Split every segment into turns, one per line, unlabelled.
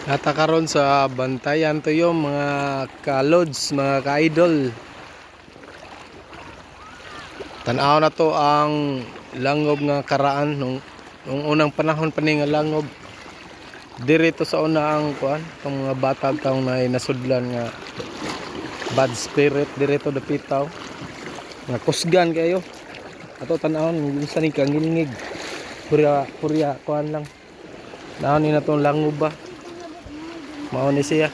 Natakaron sa bantayan to yung mga ka-lods, mga ka-idol. Tanaw na to ang langob nga karaan nung unang panahon pa ni nga langob. Dirito sa una ang kuan, tong mga bata taong nasudlan nga bad spirit dirito dapitaw. Nga kusgan kayo. Ato tanawon yung sa ni kangilngig. Purya kuan lang. Naon ni na tong langob ba? Mao ni siya.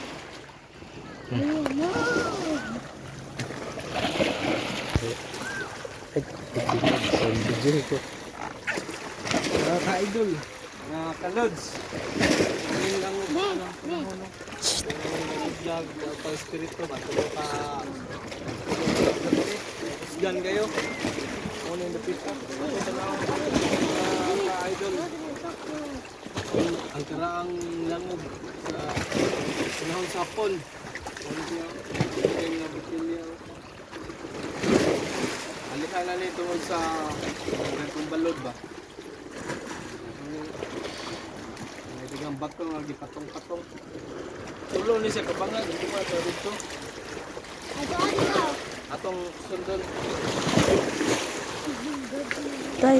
Mga ka-idol, mga ka-lods. Ngayon lang vlog pang spirito ba? Tulo ka usgan kayo. Ano yung dapita? Ano tanaw mga ka-idol? Ang karaang langob sa panahon sa Hapon. Ano siya? Ang mga batilya. Alikan na nito sa kung balod ba? Ang bato nga gipatong-patong. Tulo ni sa kabangan, hindi mo ato dito. Atong sundon.
Tay.